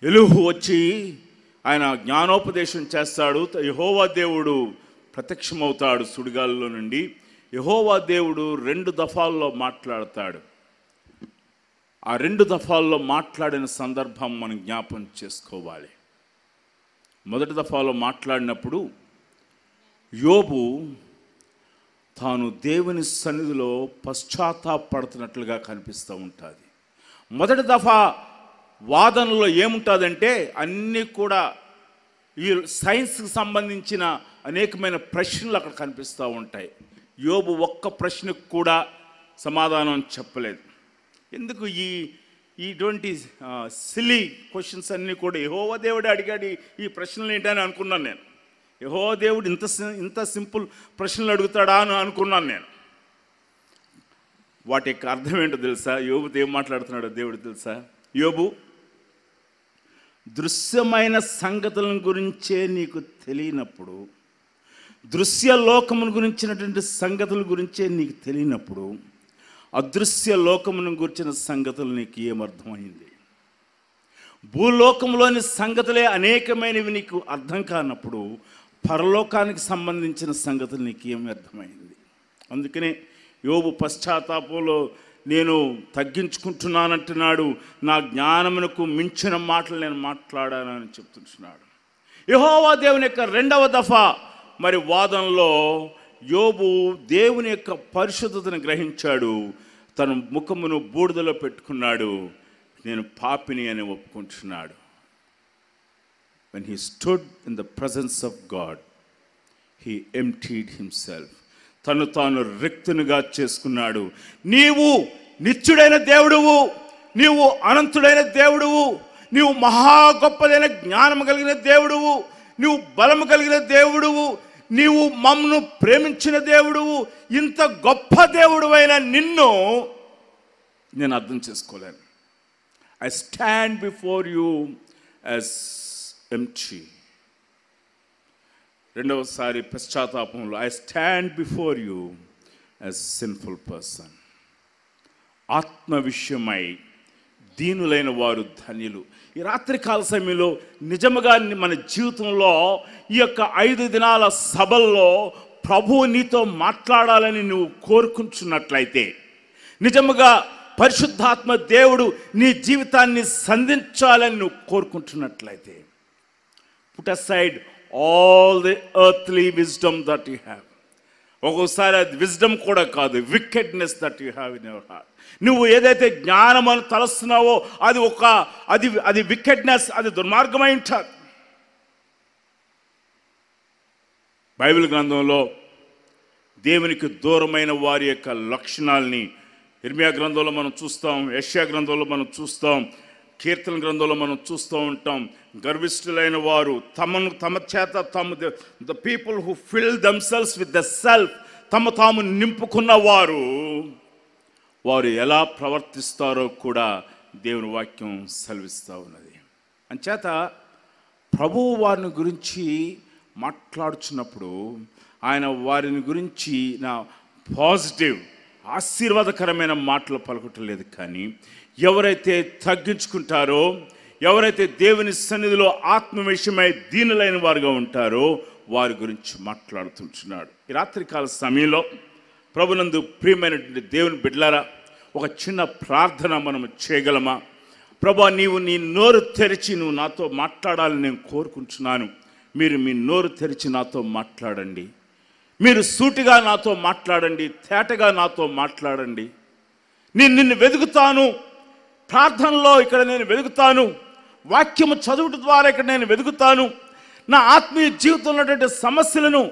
ఎలీహు వచ్చి ఆయన జ్ఞానోపదేశం చేస్తాడు. యెహోవా దేవుడు ప్రత్యక్షమవుతాడు సుడిగాల్లో నుండి. యెహోవా దేవుడు 2 దఫాల్లో మాట్లాడతాడు. ఆ 2 దఫాల్లో మాట్లాడిన సందర్భం మనం జ్ఞాపం చేసుకోవాలి. మొదటి దఫాలో మాట్లాడినప్పుడు యోబు తాను దేవుని సన్నిధిలో పశ్చాత్తాపడుతున్నట్లుగా కనిపిస్తూ ఉంటుంది. మొదటి దఫా వాదనలో ఏముంటుందంటే అన్నీ కూడా ఈ సైన్స్కి సంబంధించిన అనేకమైన ప్రశ్నలు అక్కడ కనిపిస్తూ ఉంటాయి. యోబు ఒక్క ప్రశ్నకు కూడా సమాధానం చెప్పలేదు. ఎందుకు ఇటువంటి సిల్లీ క్వశ్చన్స్ అన్నీ కూడా యెహోవా దేవుడు అడిగాడు ఈ ప్రశ్నలు ఏంటని అనుకున్నాను నేను. యెహోవా దేవుడు ఇంత సింపుల్ ప్రశ్నలు అడుగుతాడా అని అనుకున్నాను నేను. వాటి యొక్క అర్థం ఏంటో తెలుసా? యోబుతో ఏం మాట్లాడుతున్నాడో దేవుడు తెలుసా? యోబు, దృశ్యమైన సంగతుల గురించే నీకు తెలియనప్పుడు, దృశ్య లోకమును గురించినటువంటి సంగతుల గురించే నీకు తెలియనప్పుడు, అదృశ్య లోకమును గురించిన సంగతులు నీకు ఏమర్థమైంది? భూలోకంలోని సంగతులే అనేకమైనవి నీకు అర్థం కానప్పుడు పరలోకానికి సంబంధించిన సంగతులు నీకు ఏమి అర్థమైంది? అందుకనే యోబు పశ్చాత్తాపంలో నేను తగ్గించుకుంటున్నానంటున్నాడు. నా జ్ఞానమునకు మించిన మాటలు నేను మాట్లాడానని చెప్తున్నాడు. యెహోవా దేవుని యొక్క రెండవ దఫా మరి వాదనలో యోబు దేవుని యొక్క పరిశుద్ధతను గ్రహించాడు. తన ముఖమును బూడిదలో పెట్టుకున్నాడు. నేను పాపిని అని ఒప్పుకుంటున్నాడు. When he stood in the presence of God, he emptied himself. తను తాను రిక్తునిగా చేసుకున్నాడు. నీవు నిత్యుడైన దేవుడువు, నీవు అనంతుడైన దేవుడువు, నీవు మహా గొప్పదైన జ్ఞానము కలిగిన దేవుడువు, నీవు బలము కలిగిన దేవుడువు, నీవు మమ్మను ప్రేమించిన దేవుడువు, ఇంత గొప్ప దేవుడువైన నిన్ను నేను అర్థం చేసుకోలేను. I stand before you as empty. రెండవసారి పశ్చాత్తాపంలో I stand before you as sinful person. ఆత్మ విషయమై దీనులైన వారు ధన్యులు. ఈ రాత్రికాల సమయంలో నిజముగా మన జీవితంలో ఈ యొక్క 5 దినాల సభల్లో ప్రభువు నీతో మాట్లాడాలని నువ్వు కోరుకుంటున్నట్లయితే, నిజముగా పరిశుద్ధాత్మ దేవుడు నీ జీవితాన్ని సంధించాలని నువ్వు కోరుకుంటున్నట్లయితే, put aside all the earthly wisdom that you have. ఒక్కోసారి అది విజ్డమ్ కూడా కాదు, wickedness that you have in your heart. నువ్వు ఏదైతే జ్ఞానం అని తలస్తున్నావో అది వికెడ్నెస్, అది దుర్మార్గమై ఉంటారు. బైబిల్ గ్రంథంలో దేవునికి దూరమైన వారి యొక్క లక్షణాలని ఇర్మియా గ్రంథంలో మనం చూస్తాం, యెషయా గ్రంథంలో మనం చూస్తాం, కీర్తన గ్రంథంలో మనం చూస్తూ ఉంటాం. గర్విష్ఠులైన వారు తమ చేత the people who fill themselves with the self, తాము నింపుకున్న వారు ఎలా ప్రవర్తిస్తారో కూడా దేవుని వాక్యం సెలవిస్తూ ఉన్నది. అంచేత ప్రభువు వారిని గురించి మాట్లాడుచున్నప్పుడు ఆయన వారిని గురించి నా పాజిటివ్ ఆశీర్వాదకరమైన మాటలు పలకటం లేదు. కానీ ఎవరైతే తగ్గించుకుంటారో, ఎవరైతే దేవుని సన్నిధిలో ఆత్మ విషయమై దీనులైన వారుగా ఉంటారో వారి గురించి మాట్లాడుతుంటున్నాడు. ఈ రాత్రికాల సమయంలో ప్రభునందు ప్రియమైనటువంటి దేవుని బిడ్డలారా, ఒక చిన్న ప్రార్థన మనం చేయగలమా? ప్రభా, నీవు నీ నోరు తెరిచి నువ్వు నాతో మాట్లాడాలని నేను కోరుకుంటున్నాను. మీరు మీ నోరు తెరిచి నాతో మాట్లాడండి. మీరు సూటిగా నాతో మాట్లాడండి, తేటగా నాతో మాట్లాడండి. నేను నిన్ను వెతుకుతాను, ప్రార్థనలో ఇక్కడ నేను వెతుకుతాను, వాక్యము చదువుట ద్వారా ఇక్కడ నేను వెతుకుతాను. నా ఆత్మీయ జీవితంలో ఉన్నటువంటి సమస్యలను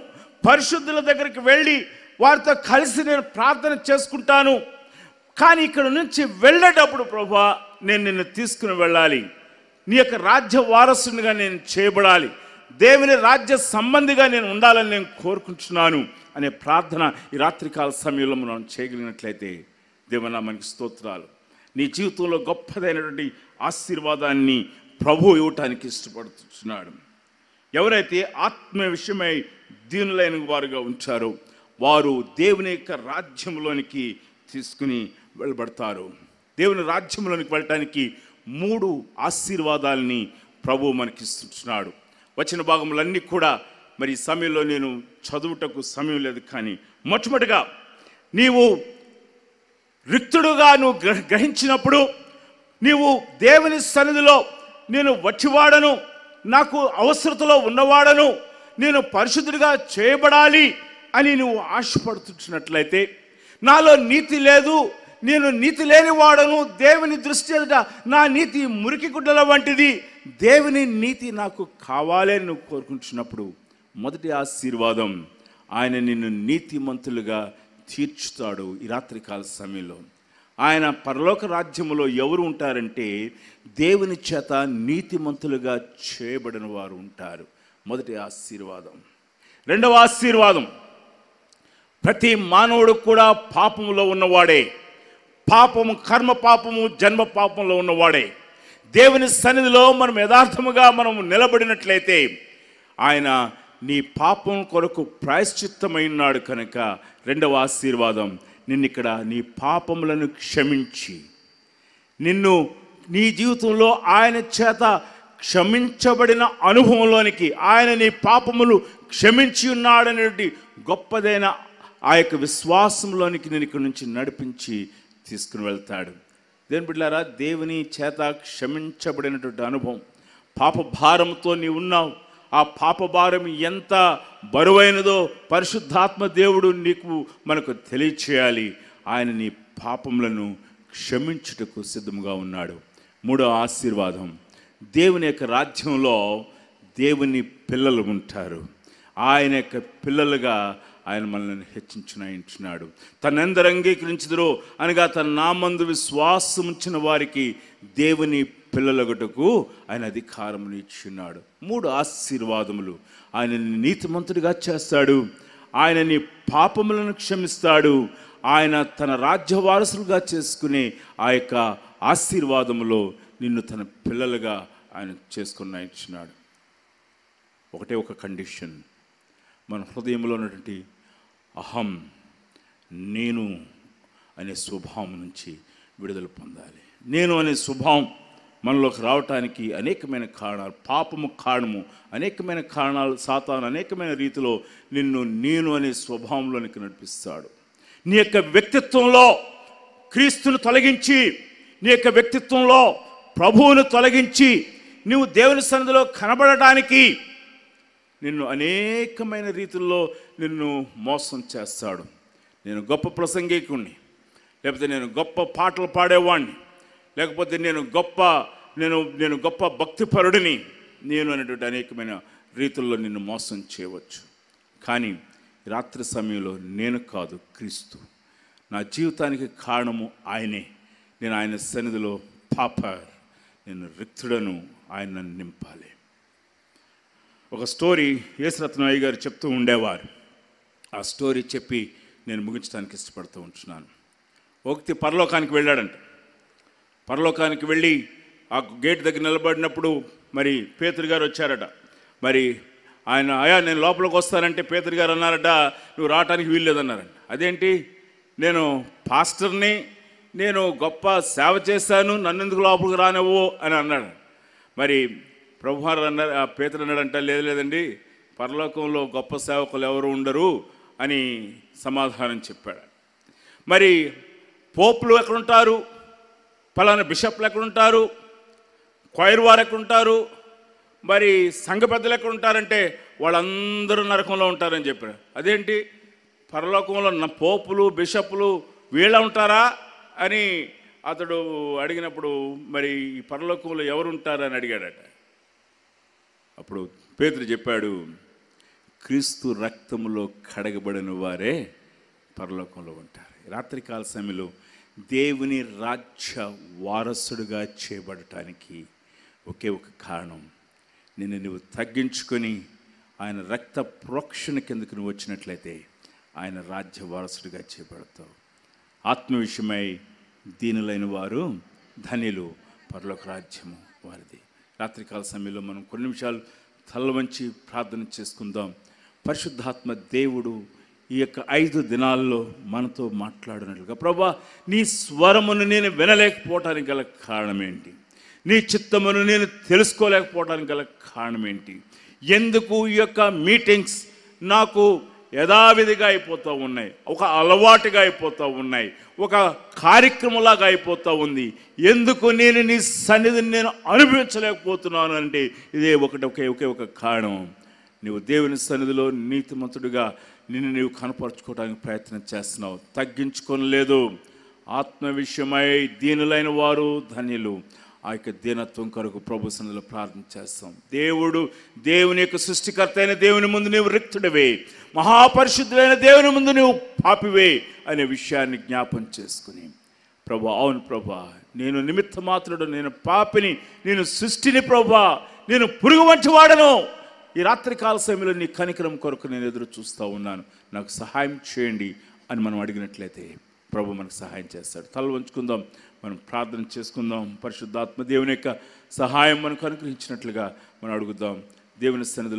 పరిశుద్ధుల దగ్గరికి వెళ్ళి వారితో కలిసి నేను ప్రార్థన చేసుకుంటాను. కానీ ఇక్కడ నుంచి వెళ్ళేటప్పుడు ప్రభువా, నేను నిన్ను తీసుకుని వెళ్ళాలి, నీ యొక్క రాజ్య వారసునిగా నేను చేయబడాలి, దేవుని రాజ్య సంబంధిగా నేను ఉండాలని నేను కోరుకుంటున్నాను అనే ప్రార్థన ఈ రాత్రికాల సమయంలో మనం చేయగలిగినట్లయితే దేవునా మనకి స్తోత్రాలు. నీ జీవితంలో గొప్పదైనటువంటి ఆశీర్వాదాన్ని ప్రభు ఇవ్వటానికి ఇష్టపడుతున్నాడు. ఎవరైతే ఆత్మ విషయమై దీనులైన వారుగా ఉంచారో వారు దేవుని యొక్క రాజ్యంలోనికి తీసుకుని వెళ్ళబడతారు. దేవుని రాజ్యంలోనికి వెళ్ళటానికి 3 ఆశీర్వాదాలని ప్రభు మనకి ఇస్తున్నాడు. వచ్చిన భాగములన్నీ కూడా మరి ఈ సమయంలో నేను చదువుటకు సమయం లేదు. కానీ మొట్టమొదటిగా నీవు రిక్తుడుగా నువ్వు గ్రహించినప్పుడు, నీవు దేవుని సన్నిధిలో నేను వచ్చివాడను, నాకు అవసరతలో ఉన్నవాడను, నేను పరిశుద్ధుడిగా చేయబడాలి అని నువ్వు ఆశపడుతున్నట్లయితే, నాలో నీతి లేదు, నేను నీతి లేని వాడను, దేవుని దృష్టి ఎదుట నా నీతి మురికి గుడ్డల వంటిది, దేవుని నీతి నాకు కావాలి అని నువ్వు కోరుకుంటున్నప్పుడు మొదటి ఆశీర్వాదం, ఆయన నిన్ను నీతిమంతులుగా తీర్చుతాడు. ఈ రాత్రికాల సమయంలో ఆయన పరలోక రాజ్యములో ఎవరు ఉంటారంటే దేవుని చేత నీతిమంతులుగా చేయబడిన వారు ఉంటారు. మొదటి ఆశీర్వాదం. రెండవ ఆశీర్వాదం, ప్రతి మానవుడు కూడా పాపములో ఉన్నవాడే. పాపము, కర్మ పాపము, జన్మ పాపంలో ఉన్నవాడే. దేవుని సన్నిధిలో మనం యథార్థముగా మనం నిలబడినట్లయితే ఆయన నీ పాపం కొరకు ప్రాయశ్చిత్తమైనాడు కనుక రెండవ ఆశీర్వాదం, నిన్నిక్కడ నీ పాపములను క్షమించి నిన్ను నీ జీవితంలో ఆయన చేత క్షమించబడిన అనుభవంలోనికి, ఆయన నీ పాపములు క్షమించి ఉన్నాడనేటువంటి గొప్పదైన ఆ యొక్క విశ్వాసంలోనికి నేను ఇక్కడి నుంచి నడిపించి తీసుకుని వెళ్తాడు. దేవుని బిడ్డలారా, దేవుని చేత క్షమించబడినటువంటి అనుభవం, పాప భారంతో నీవు ఉన్నావు. ఆ పాప భారం ఎంత బరువైనదో పరిశుద్ధాత్మ దేవుడు నీకు మనకు తెలియచేయాలి. ఆయన నీ పాపములను క్షమించుటకు సిద్ధంగా ఉన్నాడు. మూడో ఆశీర్వాదం, దేవుని యొక్క రాజ్యంలో దేవుని పిల్లలు ఉంటారు. ఆయన యొక్క పిల్లలుగా ఆయన మనల్ని హెచ్చించున్నాడు. తనందరూ అంగీకరించుదురో అనగా తన నామందు విశ్వాసం ఉంచిన వారికి దేవుని పిల్లలగుటకు ఆయన అధికారమును ఇచ్చున్నాడు. 3 ఆశీర్వాదములు. ఆయనని నీతిమంతుడిగా చేస్తాడు, ఆయన నీ పాపములను క్షమిస్తాడు, ఆయన తన రాజ్య వారసులుగా చేసుకునే ఆ యొక్క ఆశీర్వాదములో నిన్ను తన పిల్లలుగా ఆయన చేసుకుని ఇచ్చినాడు. ఒకటే ఒక కండిషన్, మన హృదయంలో ఉన్నటువంటి అహం, నేను అనే స్వభావం నుంచి విడుదల పొందాలి. నేను అనే స్వభావం మనలోకి రావటానికి అనేకమైన కారణాలు, పాపము కారణము, అనేకమైన కారణాలు. సాతాను అనేకమైన రీతిలో నిన్ను నేను అనే స్వభావంలోనికి నడిపిస్తాడు. నీ యొక్క వ్యక్తిత్వంలో క్రీస్తును తొలగించి, నీ యొక్క వ్యక్తిత్వంలో ప్రభువును తొలగించి నువ్వు దేవుని సన్నిధిలో కనబడటానికి నిన్ను అనేకమైన రీతుల్లో నిన్ను మోసం చేస్తాడు. నేను గొప్ప ప్రసంగికుణ్ణి, లేకపోతే నేను గొప్ప పాటలు పాడేవాడిని, లేకపోతే నేను గొప్ప భక్తిపరుడిని, నేను అనేటువంటి అనేకమైన రీతుల్లో నిన్ను మోసం చేయవచ్చు. కానీ రాత్రి సమయంలో నేను కాదు, క్రీస్తు నా జీవితానికి కారణము ఆయనే. నేను ఆయన సన్నిధిలో నేను రిక్తుడను, ఆయన నన్ను నింపాలి. ఒక స్టోరీ యేసురత్నయ్య గారు చెప్తూ ఉండేవారు. ఆ స్టోరీ చెప్పి నేను ముగించడానికి ఇష్టపడుతూ ఉంటున్నాను. ఒకటి పరలోకానికి వెళ్ళాడంట. పరలోకానికి వెళ్ళి ఆ గేట్ దగ్గర నిలబడినప్పుడు మరి పేతురు గారు వచ్చారట. మరి ఆయన, అయ్యా నేను లోపలికి వస్తానంటే పేతురు గారు అన్నారట, నువ్వు రావటానికి వీల్లేదన్నారంట. అదేంటి, నేను పాస్టర్ని, నేను గొప్ప సేవ చేశాను, నన్ను ఎందుకు లోపలికి రానివ్వు అని అన్నాడు. మరి ప్రభువారు అన్నారు, ఆ పేతురు అన్నాడంట, లేదండి, పరలోకంలో గొప్ప సేవకులు ఎవరు ఉండరు అని సమాధానం చెప్పాడు. మరి పోపులు ఎక్కడుంటారు, ఫలానా బిషప్లు ఎక్కడుంటారు, క్వైర్ వారు ఎక్కడుంటారు, మరి సంఘ పెద్దలు ఎక్కడుంటారంటే వాళ్ళందరూ నరకంలో ఉంటారని చెప్పారు. అదేంటి, పరలోకంలో పోపులు బిషప్లు వీళ్ళ ఉంటారా అని అతడు అడిగినప్పుడు మరి ఈ పరలోకంలో ఎవరుంటారని అడిగాడట. అప్పుడు పేతురు చెప్పాడు, క్రీస్తు రక్తములో కడగబడిన వారే పరలోకంలో ఉంటారు. రాత్రికాల సమయంలో దేవుని రాజ్య వారసుడుగా చేయబడటానికి ఒకే ఒక కారణం, నువ్వు తగ్గించుకొని ఆయన రక్త ప్రోక్షణ కిందకు నువ్వు వచ్చినట్లయితే ఆయన రాజ్య వారసుడిగా చేయబడతావు. ఆత్మ విషయమై దీనులైన వారు ధన్యులు, పరలోక రాజ్యము వారిది. రాత్రికాల సమయంలో మనం కొన్ని నిమిషాలు తల వంచి ప్రార్థన చేసుకుందాం. పరిశుద్ధాత్మ దేవుడు ఈ యొక్క 5 దినాల్లో మనతో మాట్లాడినట్లుగా, ప్రభా నీ స్వరమును నేను వినలేకపోవటానికి గల కారణం ఏంటి, నీ చిత్తమును నేను తెలుసుకోలేకపోవటానికి గల కారణం ఏంటి, ఎందుకు ఈ యొక్క మీటింగ్స్ నాకు యథావిధిగా అయిపోతూ ఉన్నాయి, ఒక అలవాటుగా అయిపోతూ ఉన్నాయి, ఒక కార్యక్రమంలాగా అయిపోతూ ఉంది, ఎందుకు నేను నీ సన్నిధిని నేను అనుభవించలేకపోతున్నాను అంటే ఇదే ఒకే ఒక కారణం. నువ్వు దేవుని సన్నిధిలో నీతిమంతుడిగా నిన్ను నీవు కనపరుచుకోవడానికి ప్రయత్నం చేస్తున్నావు, తగ్గించుకోలేదు. ఆత్మ విషయమై దీనులైన వారు ధన్యులు. ఆ యొక్క దీనత్వం కొరకు ప్రభు సన్నిధిలో ప్రార్థన చేస్తాం. దేవుని యొక్క సృష్టికర్త అయిన దేవుని ముందు నీవు రిక్తుడివే, మహాపరిశుద్ధులైన దేవుని ముందు నీవు పాపివే అనే విషయాన్ని జ్ఞాపం చేసుకుని, ప్రభా అవును ప్రభా, నేను నిమిత్త మాత్రుడు, నేను పాపిని, నేను సృష్టిని ప్రభా, నేను పురుగు వంటి వాడను. ఈ రాత్రికాల సమయంలో నీ కనికరం కొరకు నేను ఎదురు చూస్తూ ఉన్నాను, నాకు సహాయం చేయండి అని మనం అడిగినట్లయితే ప్రభు మనకు సహాయం చేస్తాడు. తల వంచుకుందాం, మనం ప్రార్థన చేసుకుందాం. పరిశుద్ధాత్మ దేవుని యొక్క సహాయం మనకు అనుగ్రహించినట్లుగా మనం అడుగుదాం. దేవుని సన్నిధిలో